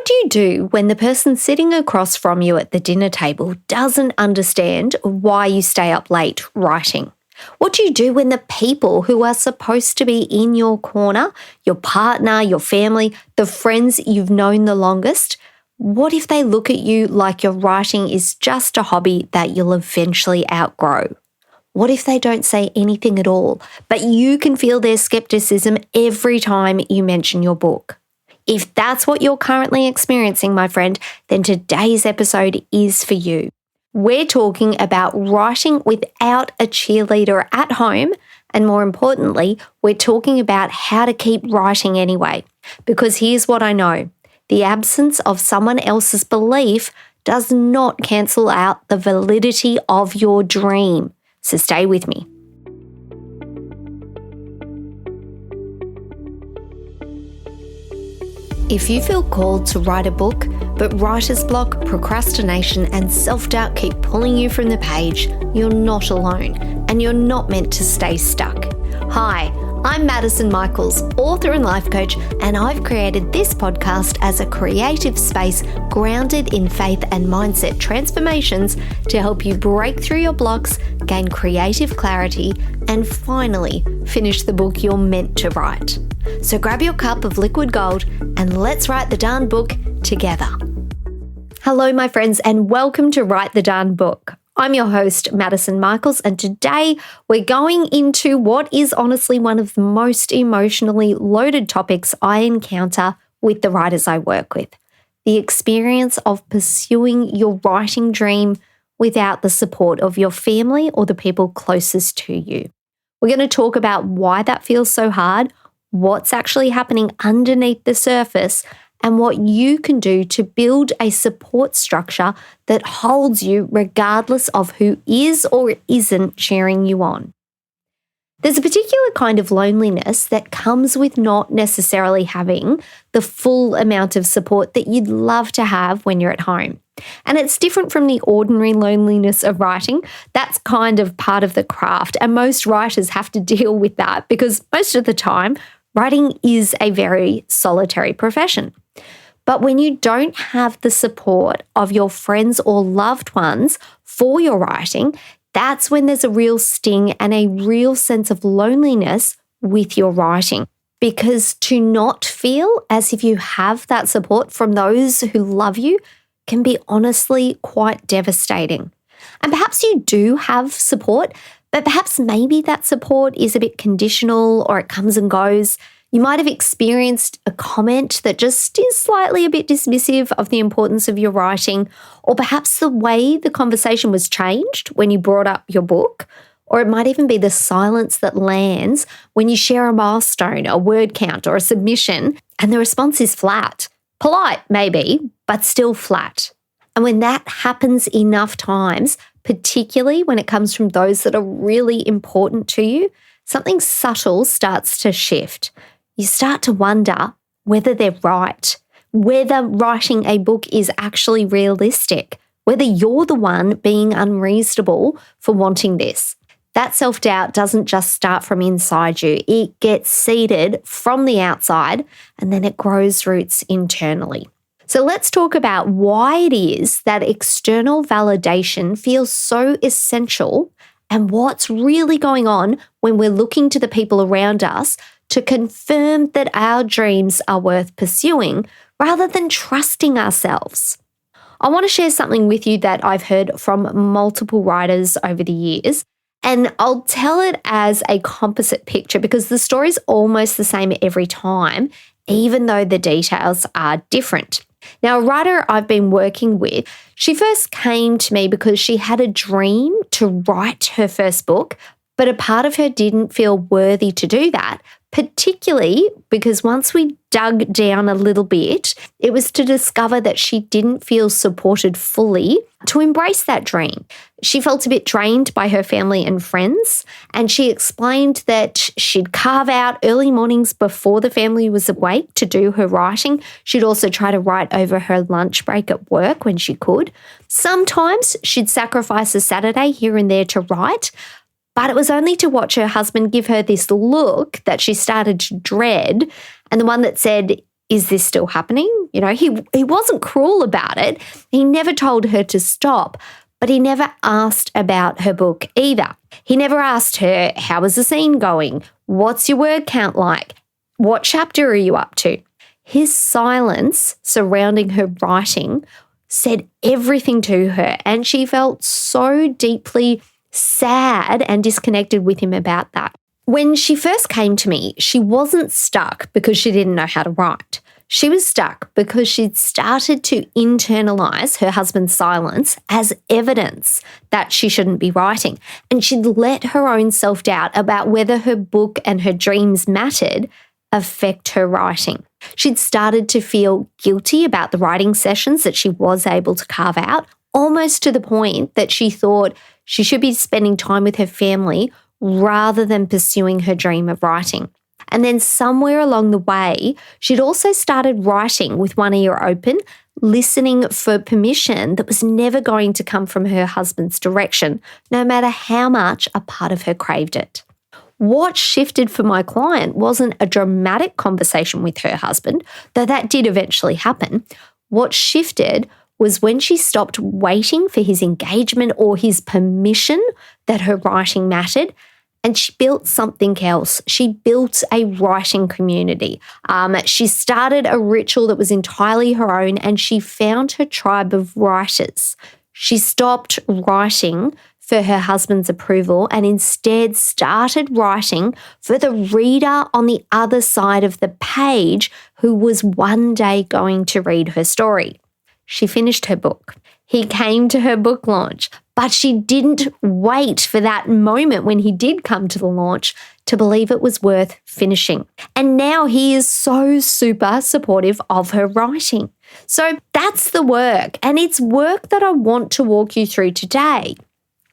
What do you do when the person sitting across from you at the dinner table doesn't understand why you stay up late writing? What do you do when the people who are supposed to be in your corner, your partner, your family, the friends you've known the longest, what if they look at you like your writing is just a hobby that you'll eventually outgrow? What if they don't say anything at all, but you can feel their skepticism every time you mention your book? If that's what you're currently experiencing, my friend, then today's episode is for you. We're talking about writing without a cheerleader at home, and more importantly, we're talking about how to keep writing anyway. Because here's what I know. The absence of someone else's belief does not cancel out the validity of your dream. So stay with me. If you feel called to write a book, but writer's block, procrastination, and self-doubt keep pulling you from the page, you're not alone, and you're not meant to stay stuck. Hi, I'm Madison Michaels, author and life coach, and I've created this podcast as a creative space grounded in faith and mindset transformations to help you break through your blocks, gain creative clarity, and finally finish the book you're meant to write. So grab your cup of liquid gold and let's write the darn book together. Hello, my friends, and welcome to Write the Darn Book. I'm your host, Madison Michaels, and today we're going into what is honestly one of the most emotionally loaded topics I encounter with the writers I work with: the experience of pursuing your writing dream without the support of your family or the people closest to you. We're going to talk about why that feels so hard, what's actually happening underneath the surface, and what you can do to build a support structure that holds you regardless of who is or isn't cheering you on. There's a particular kind of loneliness that comes with not necessarily having the full amount of support that you'd love to have when you're at home. And it's different from the ordinary loneliness of writing. That's kind of part of the craft, and most writers have to deal with that because most of the time, writing is a very solitary profession. But when you don't have the support of your friends or loved ones for your writing, that's when there's a real sting and a real sense of loneliness with your writing. Because to not feel as if you have that support from those who love you can be honestly quite devastating. And perhaps you do have support, but perhaps maybe that support is a bit conditional or it comes and goes. You might have experienced a comment that just is slightly a bit dismissive of the importance of your writing, or perhaps the way the conversation was changed when you brought up your book, or it might even be the silence that lands when you share a milestone, a word count, or a submission, and the response is flat. Polite, maybe, but still flat. And when that happens enough times, particularly when it comes from those that are really important to you, something subtle starts to shift. You start to wonder whether they're right, whether writing a book is actually realistic, whether you're the one being unreasonable for wanting this. That self-doubt doesn't just start from inside you. It gets seeded from the outside and then it grows roots internally. So let's talk about why it is that external validation feels so essential and what's really going on when we're looking to the people around us to confirm that our dreams are worth pursuing rather than trusting ourselves. I want to share something with you that I've heard from multiple writers over the years, and I'll tell it as a composite picture because the story's almost the same every time, even though the details are different. Now, a writer I've been working with, she first came to me because she had a dream to write her first book, but a part of her didn't feel worthy to do that, particularly because once we dug down a little bit, it was to discover that she didn't feel supported fully to embrace that dream. She felt a bit drained by her family and friends, and she explained that she'd carve out early mornings before the family was awake to do her writing. She'd also try to write over her lunch break at work when she could. Sometimes she'd sacrifice a Saturday here and there to write, but it was only to watch her husband give her this look that she started to dread, and the one that said, is this still happening? He wasn't cruel about it. He never told her to stop, but he never asked about her book either. He never asked her, how is the scene going? What's your word count like? What chapter are you up to? His silence surrounding her writing said everything to her, and she felt so deeply sad and disconnected with him about that. When she first came to me, she wasn't stuck because she didn't know how to write. She was stuck because she'd started to internalize her husband's silence as evidence that she shouldn't be writing. And she'd let her own self-doubt about whether her book and her dreams mattered affect her writing. She'd started to feel guilty about the writing sessions that she was able to carve out, almost to the point that she thought she should be spending time with her family rather than pursuing her dream of writing. And then somewhere along the way, she'd also started writing with one ear open, listening for permission that was never going to come from her husband's direction, no matter how much a part of her craved it. What shifted for my client wasn't a dramatic conversation with her husband, though that did eventually happen. What shifted was when she stopped waiting for his engagement or his permission that her writing mattered, and she built something else. She built a writing community. She started a ritual that was entirely her own, and she found her tribe of writers. She stopped writing for her husband's approval and instead started writing for the reader on the other side of the page who was one day going to read her story. She finished her book. He came to her book launch, but she didn't wait for that moment when he did come to the launch to believe it was worth finishing. And now he is so super supportive of her writing. So that's the work, and it's work that I want to walk you through today.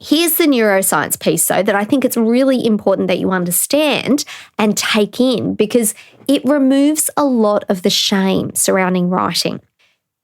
Here's the neuroscience piece, though, that I think it's really important that you understand and take in because it removes a lot of the shame surrounding writing.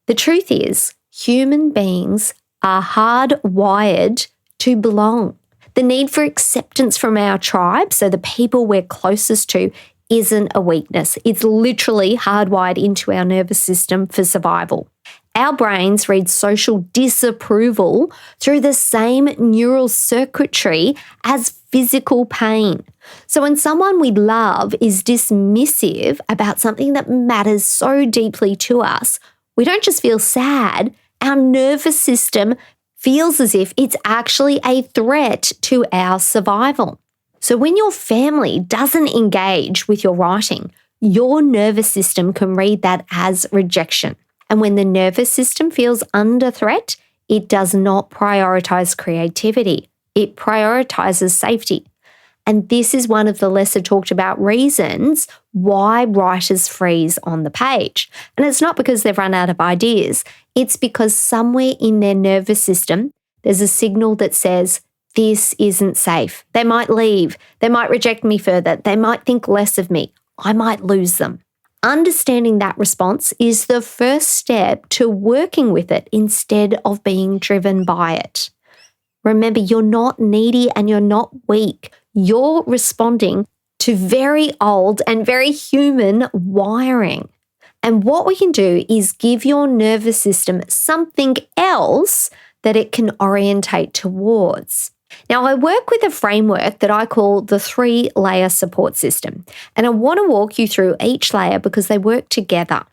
The truth is, human beings are hardwired to belong. The need for acceptance from our tribe, so the people we're closest to, isn't a weakness. It's literally hardwired into our nervous system for survival. Our brains read social disapproval through the same neural circuitry as physical pain. So when someone we love is dismissive about something that matters so deeply to us, we don't just feel sad, our nervous system feels as if it's actually a threat to our survival. So when your family doesn't engage with your writing, your nervous system can read that as rejection. And when the nervous system feels under threat, it does not prioritize creativity. It prioritizes safety. And this is one of the lesser talked about reasons why writers freeze on the page. And it's not because they've run out of ideas. It's because somewhere in their nervous system, there's a signal that says, this isn't safe. They might leave. They might reject me further. They might think less of me. I might lose them. Understanding that response is the first step to working with it instead of being driven by it. Remember, you're not needy and you're not weak. You're responding to very old and very human wiring. And what we can do is give your nervous system something else that it can orientate towards. Now, I work with a framework that I call the 3-layer support system, and I want to walk you through each layer because they work together.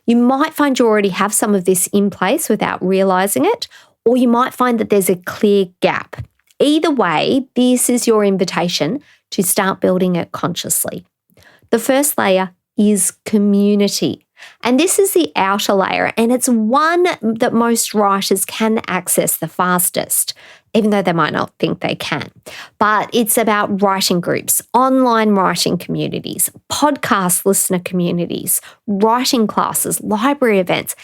You might find you already have some of this in place without realizing it, or you might find that there's a clear gap. Either way, this is your invitation to start building it consciously. The first layer is community. And this is the outer layer, and it's one that most writers can access the fastest, even though they might not think they can. But it's about writing groups, online writing communities, podcast listener communities, writing classes, library events.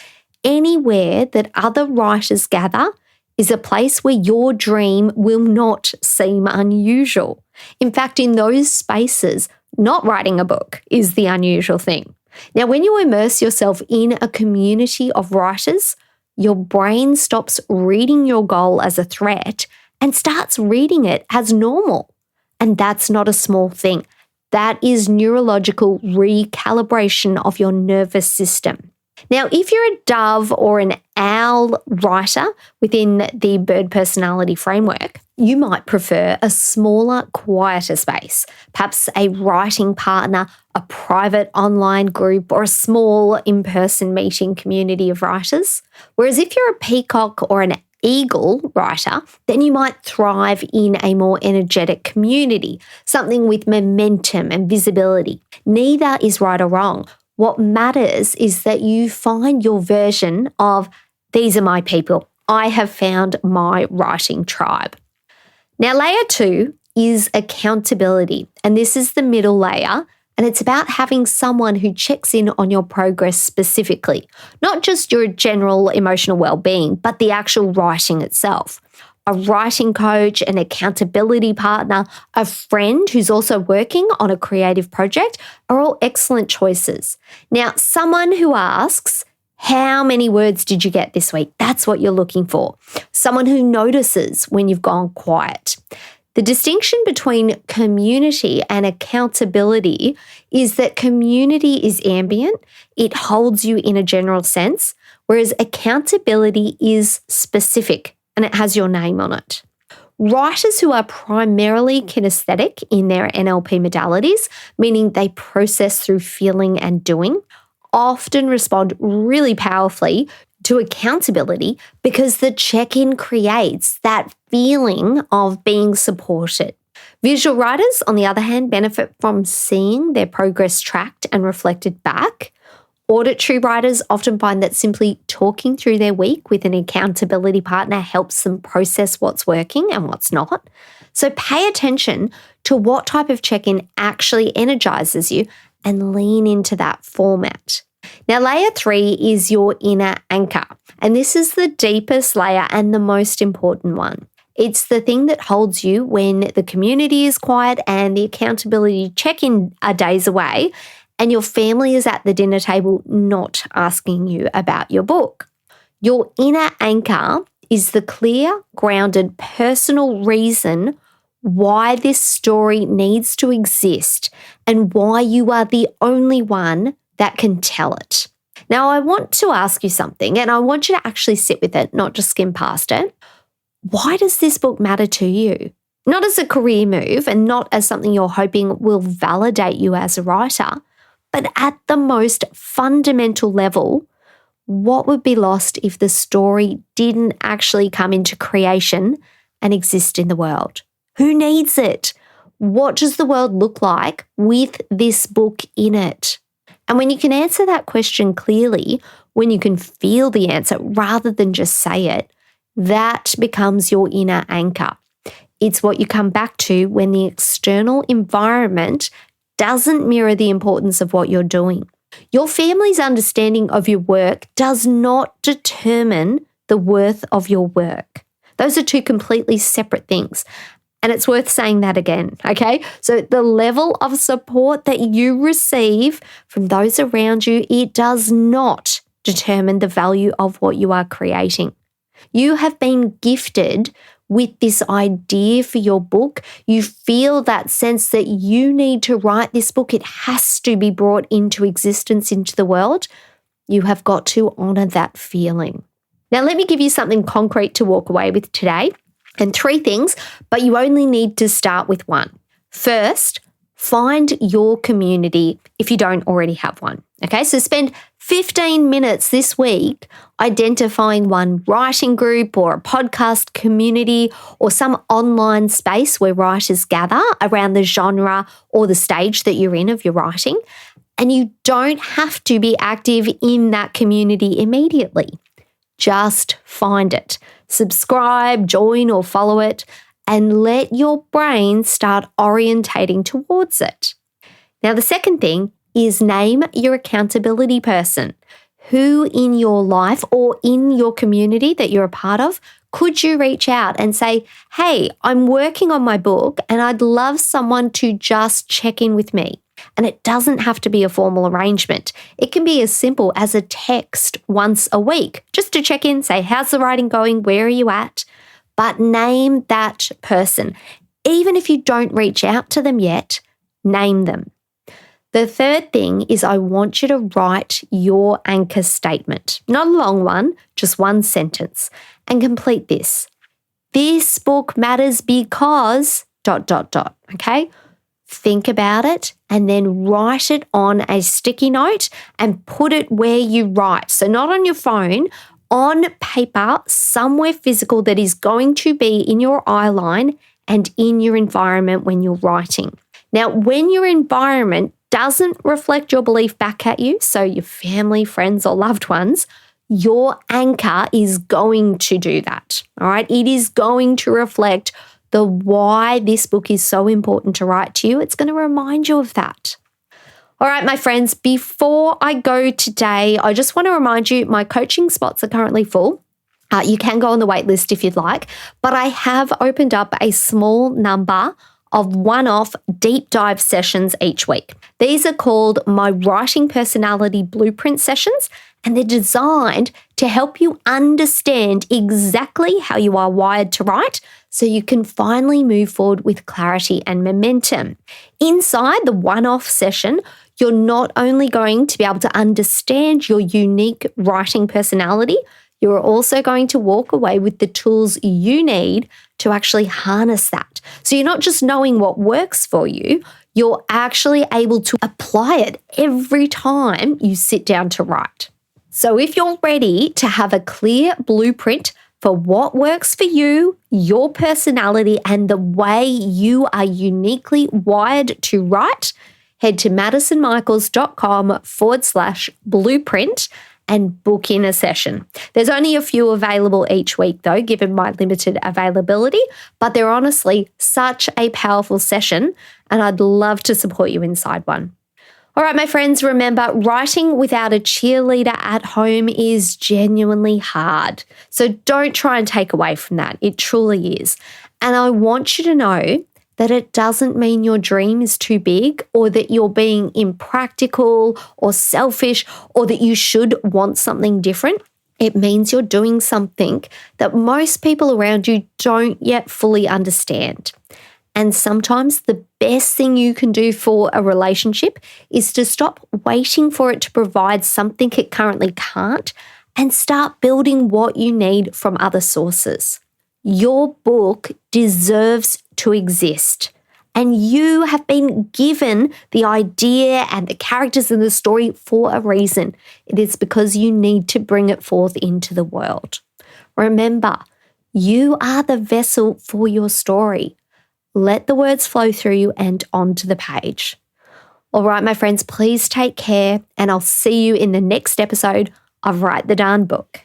Anywhere that other writers gather is a place where your dream will not seem unusual. In fact, in those spaces, not writing a book is the unusual thing. Now, when you immerse yourself in a community of writers, your brain stops reading your goal as a threat and starts reading it as normal. And that's not a small thing. That is neurological recalibration of your nervous system. Now, if you're a dove or an owl writer within the bird personality framework, you might prefer a smaller, quieter space, perhaps a writing partner, a private online group, or a small in-person meeting community of writers. Whereas if you're a peacock or an eagle writer, then you might thrive in a more energetic community, something with momentum and visibility. Neither is right or wrong. What matters is that you find your version of, these are my people. I have found my writing tribe. Now, layer 2 is accountability, and this is the middle layer, and it's about having someone who checks in on your progress specifically, not just your general emotional well-being, but the actual writing itself. A writing coach, an accountability partner, a friend who's also working on a creative project are all excellent choices. Now, someone who asks, how many words did you get this week? That's what you're looking for. Someone who notices when you've gone quiet. The distinction between community and accountability is that community is ambient, it holds you in a general sense, whereas accountability is specific and it has your name on it. Writers who are primarily kinesthetic in their NLP modalities, meaning they process through feeling and doing, often respond really powerfully to accountability because the check-in creates that feeling of being supported. Visual writers, on the other hand, benefit from seeing their progress tracked and reflected back. Auditory writers often find that simply talking through their week with an accountability partner helps them process what's working and what's not. So pay attention to what type of check-in actually energizes you and lean into that format. Now, layer 3 is your inner anchor, and this is the deepest layer and the most important one. It's the thing that holds you when the community is quiet and the accountability check-in are days away, and your family is at the dinner table not asking you about your book. Your inner anchor is the clear, grounded, personal reason why this story needs to exist and why you are the only one that can tell it. Now, I want to ask you something, and I want you to actually sit with it, not just skim past it. Why does this book matter to you? Not as a career move and not as something you're hoping will validate you as a writer, but at the most fundamental level, what would be lost if the story didn't actually come into creation and exist in the world? Who needs it? What does the world look like with this book in it? And when you can answer that question clearly, when you can feel the answer rather than just say it, that becomes your inner anchor. It's what you come back to when the external environment doesn't mirror the importance of what you're doing. Your family's understanding of your work does not determine the worth of your work. Those are two completely separate things. And it's worth saying that again, okay? So the level of support that you receive from those around you, it does not determine the value of what you are creating. You have been gifted with this idea for your book. You feel that sense that you need to write this book. It has to be brought into existence, into the world. You have got to honor that feeling. Now, let me give you something concrete to walk away with today. And 3 things, but you only need to start with 1. First, find your community if you don't already have one. Okay, so spend 15 minutes this week identifying one writing group or a podcast community or some online space where writers gather around the genre or the stage that you're in of your writing. And you don't have to be active in that community immediately. Just find it. Subscribe, join, or follow it, and let your brain start orientating towards it. Now, the second thing is name your accountability person. Who in your life or in your community that you're a part of could you reach out and say, hey, I'm working on my book and I'd love someone to just check in with me. And it doesn't have to be a formal arrangement. It can be as simple as a text once a week, just to check in, say, how's the writing going? Where are you at? But name that person. Even if you don't reach out to them yet, Name them. The third thing is I want you to write your anchor statement. Not a long one, just one sentence. And complete this. This book matters because ... Okay? Think about it and then write it on a sticky note and put it where you write. So not on your phone, on paper, somewhere physical that is going to be in your eye line and in your environment when you're writing. Now, when your environment doesn't reflect your belief back at you, so your family, friends, or loved ones, your anchor is going to do that. All right? It is going to reflect the why this book is so important to write to you. It's going to remind you of that. All right, my friends, before I go today, I just want to remind you my coaching spots are currently full. You can go on the wait list if you'd like, but I have opened up a small number of one-off deep dive sessions each week. These are called my Writing Personality Blueprint sessions, and they're designed to help you understand exactly how you are wired to write so you can finally move forward with clarity and momentum. Inside the one-off session, you're not only going to be able to understand your unique writing personality, you're also going to walk away with the tools you need to actually harness that. So you're not just knowing what works for you, you're actually able to apply it every time you sit down to write. So if you're ready to have a clear blueprint for what works for you, your personality, and the way you are uniquely wired to write, head to madisonmichaels.com/blueprint and book in a session. There's only a few available each week though, given my limited availability, but they're honestly such a powerful session and I'd love to support you inside one. All right, my friends, remember, writing without a cheerleader at home is genuinely hard. So don't try and take away from that. It truly is. And I want you to know that it doesn't mean your dream is too big or that you're being impractical or selfish or that you should want something different. It means you're doing something that most people around you don't yet fully understand. And sometimes the best thing you can do for a relationship is to stop waiting for it to provide something it currently can't and start building what you need from other sources. Your book deserves to exist. And you have been given the idea and the characters in the story for a reason. It is because you need to bring it forth into the world. Remember, you are the vessel for your story. Let the words flow through you and onto the page. All right, my friends, please take care, and I'll see you in the next episode of Write the Darn Book.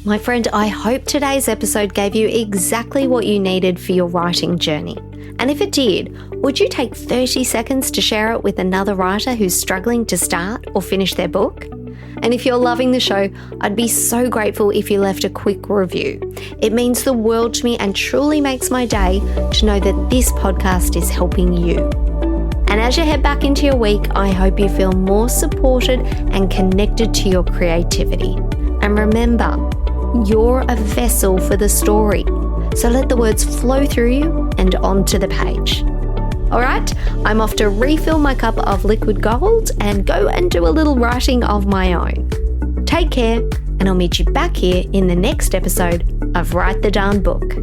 My friend, I hope today's episode gave you exactly what you needed for your writing journey. And if it did, would you take 30 seconds to share it with another writer who's struggling to start or finish their book? And if you're loving the show, I'd be so grateful if you left a quick review. It means the world to me and truly makes my day to know that this podcast is helping you. And as you head back into your week, I hope you feel more supported and connected to your creativity. And remember, you're a vessel for the story. So let the words flow through you and onto the page. All right, I'm off to refill my cup of liquid gold and go and do a little writing of my own. Take care, and I'll meet you back here in the next episode of Write the Darn Book.